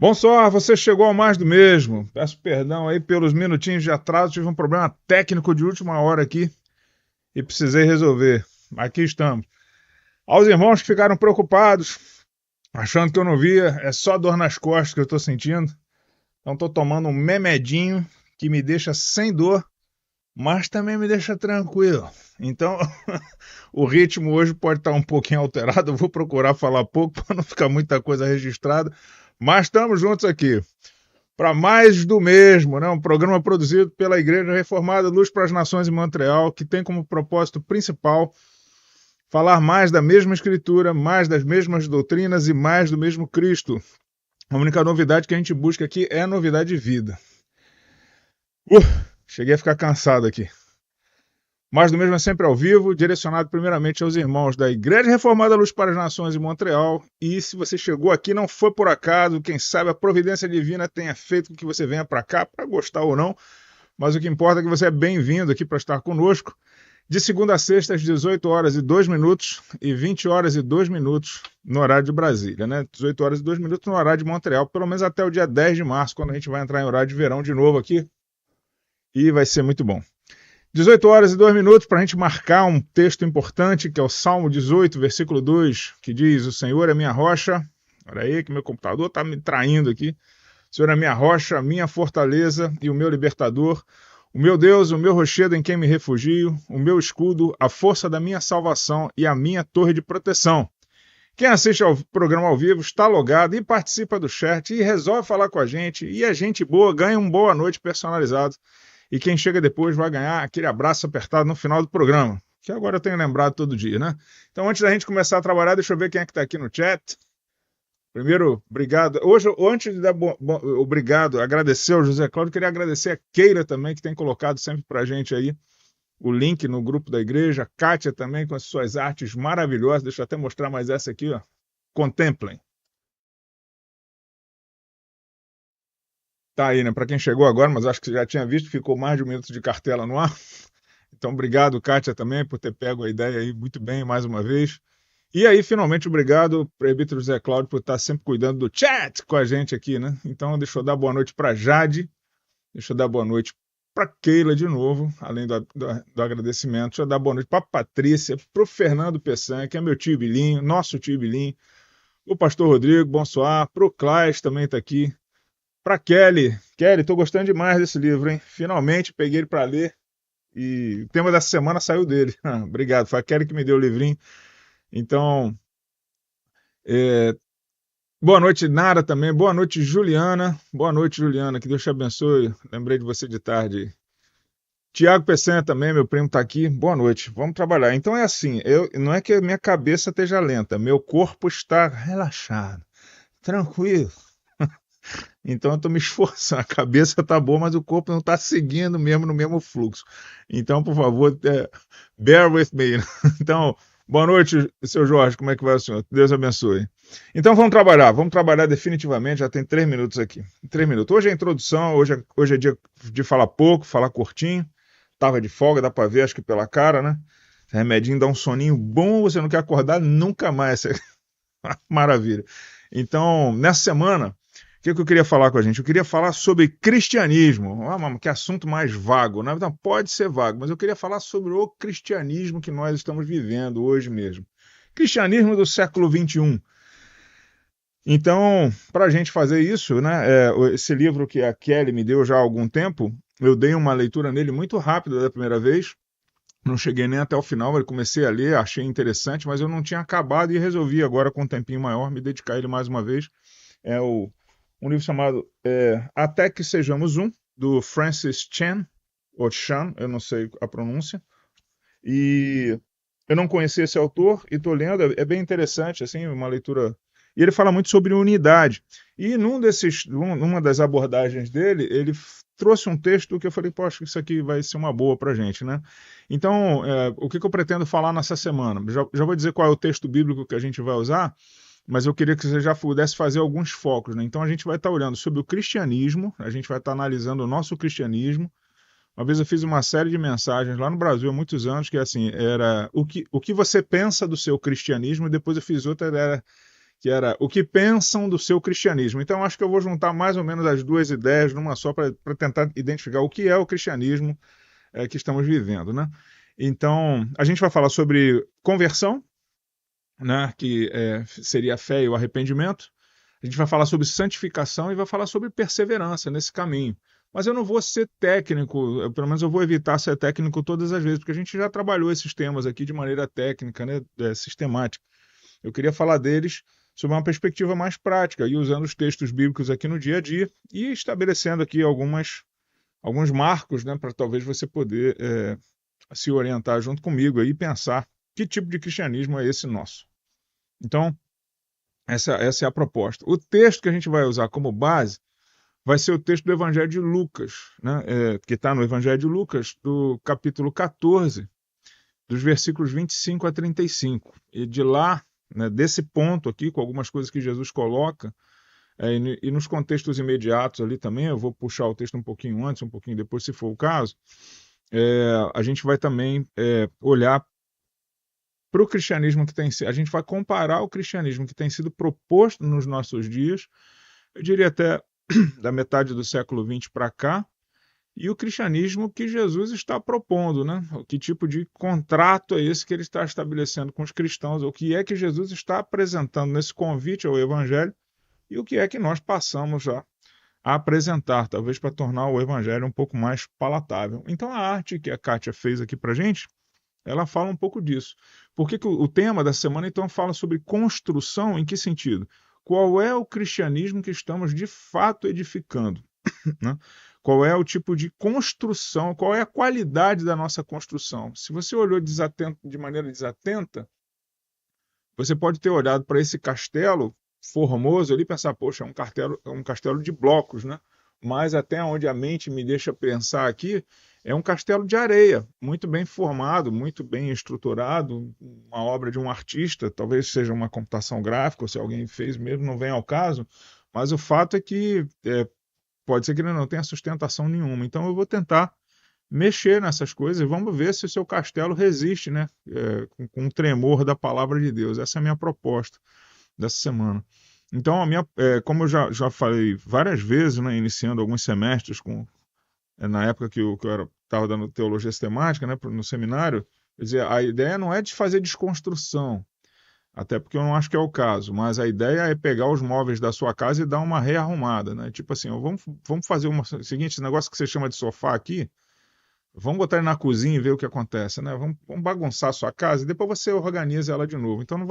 Bom só, você chegou ao mais do mesmo. Peço perdão aí pelos minutinhos de atraso, tive um problema técnico de última hora aqui e precisei resolver. Aqui estamos. Aos irmãos que ficaram preocupados, achando que eu não via, é só dor nas costas que eu estou sentindo. Então estou tomando um memedinho que me deixa sem dor, mas também me deixa tranquilo. Então o ritmo hoje pode estar um pouquinho alterado, eu vou procurar falar pouco para não ficar muita coisa registrada, mas estamos juntos aqui para mais do mesmo, né? Um programa produzido pela Igreja Reformada Luz para as Nações em Montreal, que tem como propósito principal falar mais da mesma Escritura, mais das mesmas doutrinas e mais do mesmo Cristo. A única novidade que a gente busca aqui é a novidade de vida. Cheguei a ficar cansado aqui. Mais do mesmo é sempre ao vivo, direcionado primeiramente aos irmãos da Igreja Reformada Luz para as Nações em Montreal. E se você chegou aqui, não foi por acaso, quem sabe a providência divina tenha feito com que você venha para cá, para gostar ou não. Mas o que importa é que você é bem-vindo aqui para estar conosco, de segunda a sexta, às 18 horas e 2 minutos e 20 horas e 2 minutos no horário de Brasília, né? 18 horas e 2 minutos no horário de Montreal, pelo menos até o dia 10 de março, quando a gente vai entrar em horário de verão de novo aqui. E vai ser muito bom. 18 horas e 2 minutos para a gente marcar um texto importante, que é o Salmo 18, versículo 2, que diz: o Senhor é minha rocha. Olha aí que meu computador está me traindo aqui. O Senhor é minha rocha, a minha fortaleza e o meu libertador, o meu Deus, o meu rochedo em quem me refugio, o meu escudo, a força da minha salvação e a minha torre de proteção. Quem assiste ao programa ao vivo está logado e participa do chat e resolve falar com a gente, e é gente boa, ganha um boa noite personalizado. E quem chega depois vai ganhar aquele abraço apertado no final do programa, que agora eu tenho lembrado todo dia, né? Então, antes da gente começar a trabalhar, deixa eu ver quem é que está aqui no chat. Primeiro, obrigado. Hoje, antes de dar obrigado, agradecer ao José Cláudio, queria agradecer a Keila também, que tem colocado sempre para a gente aí o link no grupo da igreja. A Kátia também, com as suas artes maravilhosas. Deixa eu até mostrar mais essa aqui, ó. Contemplem. Tá aí, né? Para quem chegou agora, mas acho que você já tinha visto, ficou mais de 1 minuto de cartela no ar. Então, obrigado, Kátia, também, por ter pego a ideia aí muito bem, mais uma vez. E aí, finalmente, obrigado, presbítero José Cláudio, por estar sempre cuidando do chat com a gente aqui, né? Então, deixa eu dar boa noite para Jade, deixa eu dar boa noite para Keila de novo, além do agradecimento. Deixa eu dar boa noite para Patrícia, para o Fernando Pessan, que é meu tio Bilinho, nosso tio Bilinho, o pastor Rodrigo, bonsoir, para o Claes também está aqui, para Kelly. Kelly, estou gostando demais desse livro, hein? Finalmente peguei ele para ler. E o tema dessa semana saiu dele. Obrigado, foi a Kelly que me deu o livrinho. Então, boa noite, Nara, também. Boa noite, Juliana. Boa noite, Juliana. Que Deus te abençoe. Lembrei de você de tarde. Tiago Peçanha também, meu primo está aqui. Boa noite. Vamos trabalhar. Então é assim, não é que a minha cabeça esteja lenta, meu corpo está relaxado, tranquilo. Então eu estou me esforçando. A cabeça está boa, mas o corpo não está seguindo mesmo no mesmo fluxo. Então, por favor, bear with me. Então, boa noite, seu Jorge. Como é que vai o senhor? Deus abençoe. Então vamos trabalhar definitivamente. Já tem 3 minutos aqui. 3 minutos. Hoje é a introdução, hoje é dia de falar pouco, falar curtinho. Tava de folga, dá para ver, acho que pela cara, né? Esse remedinho dá um soninho bom, você não quer acordar nunca mais. Maravilha. Então, nessa semana, o que eu queria falar com a gente? Eu queria falar sobre cristianismo. Que assunto mais vago, né? Não, pode ser vago, mas eu queria falar sobre o cristianismo que nós estamos vivendo hoje mesmo. Cristianismo do século XXI. Então, para a gente fazer isso, né, esse livro que a Kelly me deu já há algum tempo, eu dei uma leitura nele muito rápida da primeira vez, não cheguei nem até o final, eu comecei a ler, achei interessante, mas eu não tinha acabado e resolvi agora, com um tempinho maior, me dedicar a ele mais uma vez. É um livro chamado Até que Sejamos Um, do Francis Chan, ou Chan, eu não sei a pronúncia, e eu não conhecia esse autor e estou lendo, é bem interessante, assim, uma leitura. E ele fala muito sobre unidade. E numa das abordagens dele, ele trouxe um texto que eu falei, poxa, isso aqui vai ser uma boa para a gente, né? Então, o que eu pretendo falar nessa semana? Já vou dizer qual é o texto bíblico que a gente vai usar, mas eu queria que você já pudesse fazer alguns focos, né? Então a gente vai estar olhando sobre o cristianismo, a gente vai estar analisando o nosso cristianismo. Uma vez eu fiz uma série de mensagens lá no Brasil há muitos anos, que assim, era o que você pensa do seu cristianismo, e depois eu fiz outra, era que era o que pensam do seu cristianismo. Então, acho que eu vou juntar mais ou menos as duas ideias numa só para tentar identificar o que é o cristianismo que estamos vivendo, né? Então, a gente vai falar sobre conversão, né, que seria a fé e o arrependimento. A gente vai falar sobre santificação e vai falar sobre perseverança nesse caminho. Mas eu não vou ser técnico, pelo menos eu vou evitar ser técnico todas as vezes, porque a gente já trabalhou esses temas aqui de maneira técnica, né, sistemática. Eu queria falar deles sob uma perspectiva mais prática e usando os textos bíblicos aqui no dia a dia e estabelecendo aqui alguns marcos, né, para talvez você poder se orientar junto comigo aí e pensar que tipo de cristianismo é esse nosso. Então, essa é a proposta. O texto que a gente vai usar como base vai ser o texto do Evangelho de Lucas, né, que está no Evangelho de Lucas, do capítulo 14, dos versículos 25 a 35. E de lá, né, desse ponto aqui, com algumas coisas que Jesus coloca, e nos contextos imediatos ali também, eu vou puxar o texto um pouquinho antes, um pouquinho depois, se for o caso, a gente vai também olhar para o cristianismo que a gente vai comparar o cristianismo que tem sido proposto nos nossos dias, eu diria até da metade do século XX para cá, e o cristianismo que Jesus está propondo, né? Que tipo de contrato é esse que ele está estabelecendo com os cristãos? O que é que Jesus está apresentando nesse convite ao evangelho e o que é que nós passamos a apresentar, talvez para tornar o evangelho um pouco mais palatável. Então a arte que a Kátia fez aqui para a gente, ela fala um pouco disso. Por que o tema da semana, então, fala sobre construção? Em que sentido? Qual é o cristianismo que estamos, de fato, edificando? Né? Qual é o tipo de construção? Qual é a qualidade da nossa construção? Se você olhou de maneira desatenta, você pode ter olhado para esse castelo formoso ali e pensar, poxa, é um castelo de blocos, né? Mas até onde a mente me deixa pensar aqui, é um castelo de areia, muito bem formado, muito bem estruturado, uma obra de um artista, talvez seja uma computação gráfica, ou se alguém fez mesmo, não vem ao caso, mas o fato é que pode ser que ele não tenha sustentação nenhuma. Então eu vou tentar mexer nessas coisas e vamos ver se o seu castelo resiste, né? Com o tremor da palavra de Deus. Essa é a minha proposta dessa semana. Então, como eu já falei várias vezes, né, iniciando alguns semestres, na época que eu estava dando teologia sistemática, né, no seminário, quer dizer, a ideia não é de fazer desconstrução, até porque eu não acho que é o caso, mas a ideia é pegar os móveis da sua casa e dar uma rearrumada, né? Tipo assim, vamos fazer o seguinte, esse negócio que você chama de sofá aqui, vamos botar ele na cozinha e ver o que acontece, né? Vamos bagunçar a sua casa e depois você organiza ela de novo. Então não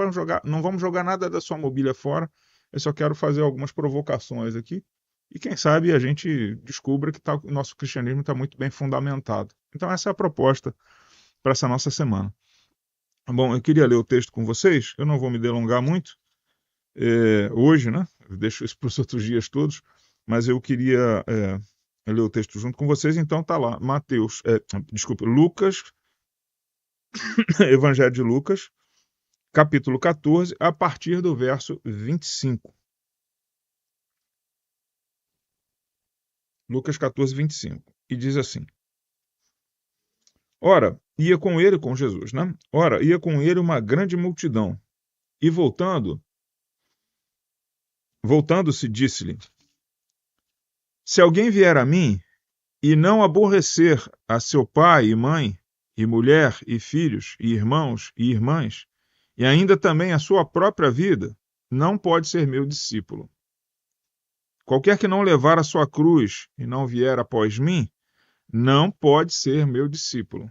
vamos jogar nada da sua mobília fora, eu só quero fazer algumas provocações aqui e quem sabe a gente descubra que o nosso cristianismo está muito bem fundamentado. Então essa é a proposta para essa nossa semana. Bom, eu queria ler o texto com vocês, eu não vou me delongar muito hoje, né? Eu deixo isso para os outros dias todos, mas eu queria ler o texto junto com vocês, então tá lá, Lucas, Evangelho de Lucas, capítulo 14, a partir do verso 25. Lucas 14, 25. E diz assim: Ora, ia com ele, com Jesus, né? Ora, ia com ele uma grande multidão. E voltando-se, disse-lhe: Se alguém vier a mim e não aborrecer a seu pai e mãe, e mulher, e filhos, e irmãos, e irmãs, e ainda também a sua própria vida, não pode ser meu discípulo. Qualquer que não levar a sua cruz e não vier após mim, não pode ser meu discípulo.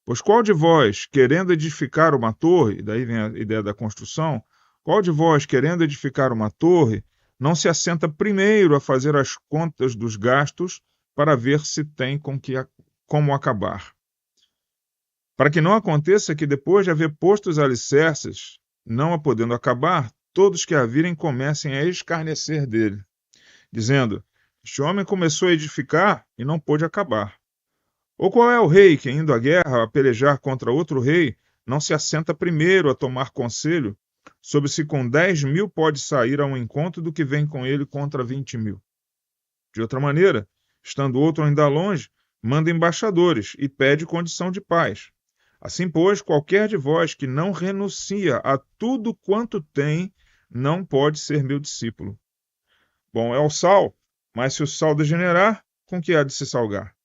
Pois qual de vós, querendo edificar uma torre, daí vem a ideia da construção, qual de vós, querendo edificar uma torre, não se assenta primeiro a fazer as contas dos gastos para ver se tem como acabar? Para que não aconteça que depois de haver posto os alicerces, não a podendo acabar, todos que a virem comecem a escarnecer dele, dizendo: Este homem começou a edificar e não pôde acabar. Ou qual é o rei que, indo à guerra a pelejar contra outro rei, não se assenta primeiro a tomar conselho sobre se com 10.000 pode sair ao encontro do que vem com ele contra 20.000? De outra maneira, estando outro ainda longe, manda embaixadores e pede condição de paz. Assim, pois, qualquer de vós que não renuncia a tudo quanto tem, não pode ser meu discípulo. Bom é o sal, mas se o sal degenerar, com que há de se salgar?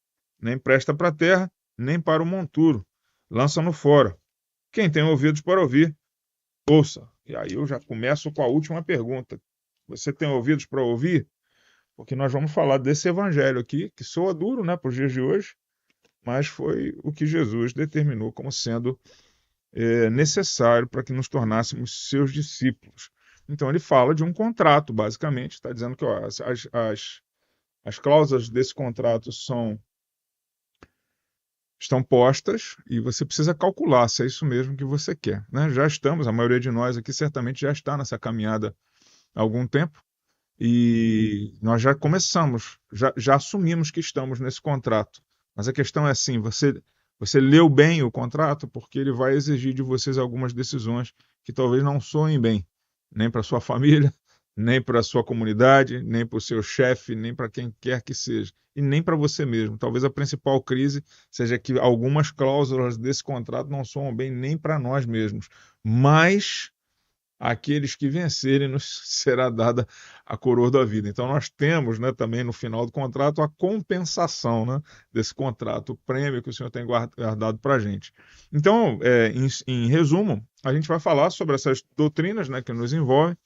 Nem presta para a terra, nem para o monturo. Lança-no fora. Quem tem ouvidos para ouvir, ouça. E aí eu já começo com a última pergunta. Você tem ouvidos para ouvir? Porque nós vamos falar desse evangelho aqui, que soa duro, né, para os dias de hoje, mas foi o que Jesus determinou como sendo necessário para que nos tornássemos seus discípulos. Então ele fala de um contrato, basicamente, está dizendo que ó, as cláusulas desse contrato estão postas e você precisa calcular se é isso mesmo que você quer. Né? Já estamos, a maioria de nós aqui certamente já está nessa caminhada há algum tempo e nós já começamos, já assumimos que estamos nesse contrato. Mas a questão é assim, você leu bem o contrato porque ele vai exigir de vocês algumas decisões que talvez não soem bem, nem para sua família, nem para sua comunidade, nem para o seu chefe, nem para quem quer que seja, e nem para você mesmo. Talvez a principal crise seja que algumas cláusulas desse contrato não soam bem nem para nós mesmos, mas aqueles que vencerem nos será dada a coroa da vida. Então nós temos, né, também no final do contrato a compensação, né, desse contrato, o prêmio que o Senhor tem guardado para a gente. Então, em resumo, a gente vai falar sobre essas doutrinas, né, que nos envolvem,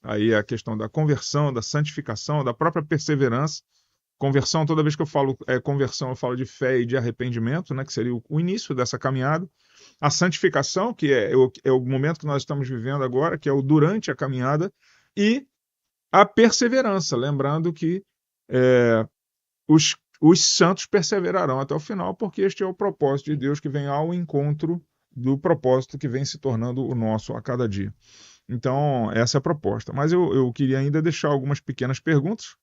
aí a questão da conversão, da santificação, da própria perseverança. Conversão, toda vez que eu falo conversão, eu falo de fé e de arrependimento, né, que seria o início dessa caminhada. A santificação, que é o momento que nós estamos vivendo agora, que é o durante a caminhada, e a perseverança, lembrando que os santos perseverarão até o final, porque este é o propósito de Deus que vem ao encontro do propósito que vem se tornando o nosso a cada dia. Então, essa é a proposta. Mas eu queria ainda deixar algumas pequenas perguntas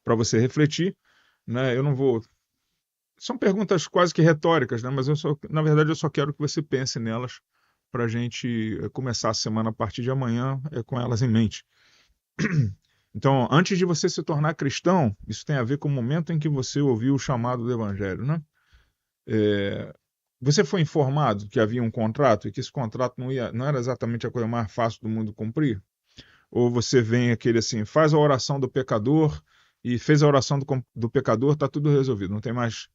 para você refletir. Né? Eu não vou. São perguntas quase que retóricas, né? Mas na verdade eu só quero que você pense nelas para a gente começar a semana a partir de amanhã com elas em mente. Então, antes de você se tornar cristão, isso tem a ver com o momento em que você ouviu o chamado do Evangelho, né? Você foi informado que havia um contrato e que esse contrato não era exatamente a coisa mais fácil do mundo cumprir? Ou você vem aquele assim, faz a oração do pecador e fez a oração do pecador, está tudo resolvido, não tem mais,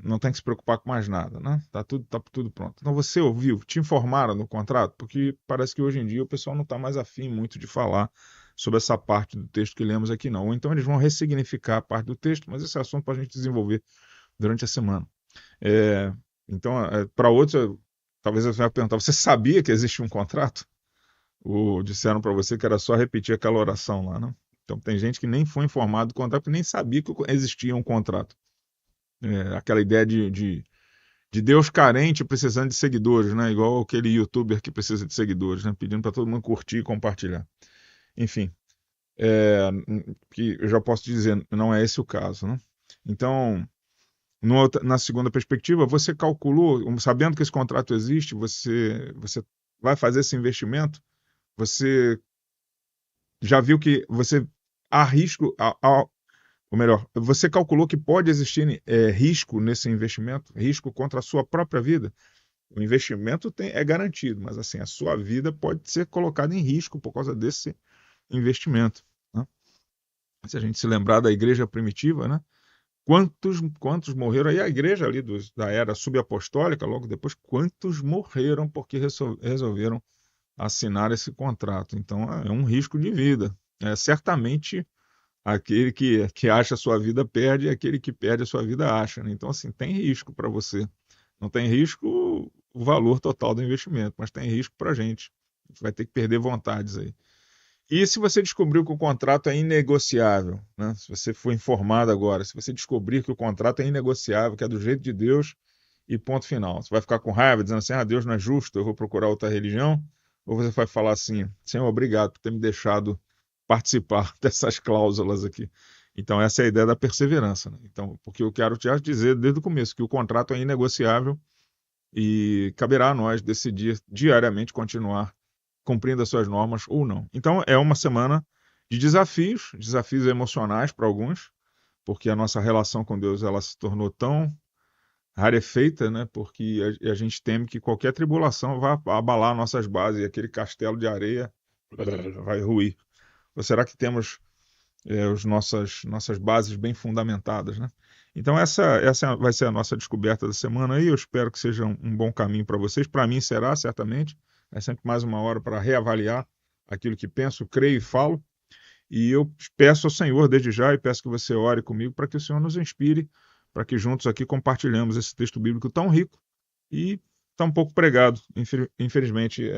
não tem que se preocupar com mais nada, né? Tá tudo pronto. Então você ouviu, te informaram no contrato, porque parece que hoje em dia o pessoal não está mais afim muito de falar sobre essa parte do texto que lemos aqui, não. Ou então eles vão ressignificar a parte do texto, mas esse é assunto para a gente desenvolver durante a semana. Então, para outros, talvez você vai perguntar, você sabia que existia um contrato? Ou disseram para você que era só repetir aquela oração lá, né? Então tem gente que nem foi informado do contrato, nem sabia que existia um contrato. Aquela ideia de Deus carente precisando de seguidores, né? Igual aquele youtuber que precisa de seguidores, né? Pedindo para todo mundo curtir e compartilhar. Enfim, que eu já posso dizer, não é esse o caso, né? Então, na segunda perspectiva, você calculou, sabendo que esse contrato existe, você vai fazer esse investimento, você já viu que você há risco, ou melhor, você calculou que pode existir risco nesse investimento, risco contra a sua própria vida. O investimento é garantido, mas assim, a sua vida pode ser colocada em risco por causa desse investimento. Né? Se a gente se lembrar da igreja primitiva, né? Quantos morreram? Aí a igreja ali da era subapostólica, logo depois, quantos morreram porque resolveram assinar esse contrato? Então é um risco de vida. Certamente aquele que acha a sua vida perde e aquele que perde a sua vida acha. Né? Então, assim, tem risco para você. Não tem risco o valor total do investimento, mas tem risco para a gente. A gente vai ter que perder vontades aí. E se você descobriu que o contrato é inegociável, né? Se você for informado agora, se você descobrir que o contrato é inegociável, que é do jeito de Deus e ponto final, você vai ficar com raiva dizendo assim, Deus não é justo, eu vou procurar outra religião? Ou você vai falar assim, Senhor, obrigado por ter me deixado participar dessas cláusulas aqui. Então essa é a ideia da perseverança. Né? Então, porque eu quero te dizer desde o começo que o contrato é inegociável e caberá a nós decidir diariamente continuar cumprindo as suas normas ou não. Então é uma semana de desafios emocionais para alguns, porque a nossa relação com Deus ela se tornou tão rarefeita, né? Porque a gente teme que qualquer tribulação vá abalar nossas bases e aquele castelo de areia vai ruir. Ou será que temos as nossas bases bem fundamentadas, né? Então essa vai ser a nossa descoberta da semana aí. Eu espero que seja um bom caminho para vocês. Para mim será, certamente. É sempre mais uma hora para reavaliar aquilo que penso, creio e falo. E eu peço ao Senhor desde já e peço que você ore comigo para que o Senhor nos inspire, para que juntos aqui compartilhemos esse texto bíblico tão rico e tão pouco pregado, infelizmente,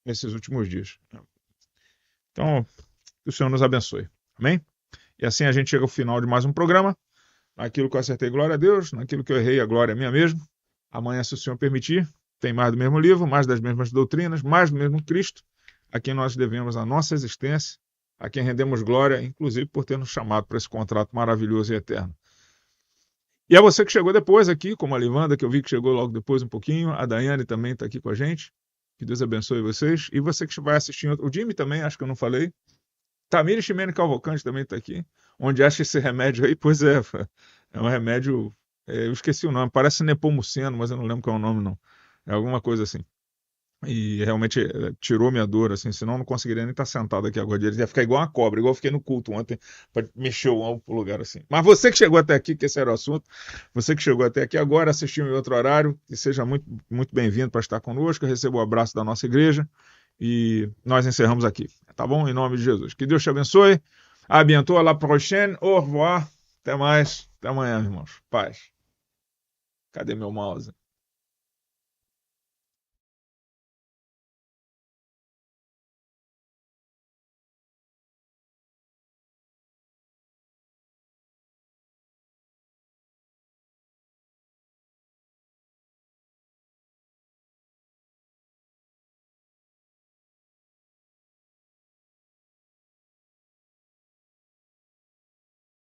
nesses últimos dias. Então, que o Senhor nos abençoe. Amém? E assim a gente chega ao final de mais um programa. Naquilo que eu acertei, glória a Deus. Naquilo que eu errei, a glória é minha mesmo. Amanhã, se o Senhor permitir, tem mais do mesmo livro, mais das mesmas doutrinas, mais do mesmo Cristo, a quem nós devemos a nossa existência, a quem rendemos glória, inclusive por ter nos chamado para esse contrato maravilhoso e eterno. E a você que chegou depois aqui, como a Livanda, que eu vi que chegou logo depois um pouquinho, a Daiane também está aqui com a gente. Que Deus abençoe vocês. E você que vai assistindo, o Jimmy também, acho que eu não falei. Tamir Ximene Cavalcante também está aqui. Onde acha esse remédio aí? Pois é um remédio, eu esqueci o nome, parece Nepomuceno, mas eu não lembro qual é o nome não. É alguma coisa assim. E realmente tirou minha dor, assim, senão eu não conseguiria nem estar sentado aqui agora. Ele ia ficar igual uma cobra, igual eu fiquei no culto ontem, para mexer o ombro pro lugar assim. Mas você que chegou até aqui, que esse era o assunto, você que chegou até aqui agora, assistiu em outro horário, que seja muito, muito bem-vindo para estar conosco, receba o abraço da nossa igreja e nós encerramos aqui, tá bom? Em nome de Jesus. Que Deus te abençoe. À bientôt, à la prochaine, au revoir. Até mais, até amanhã, irmãos. Paz. Cadê meu mouse?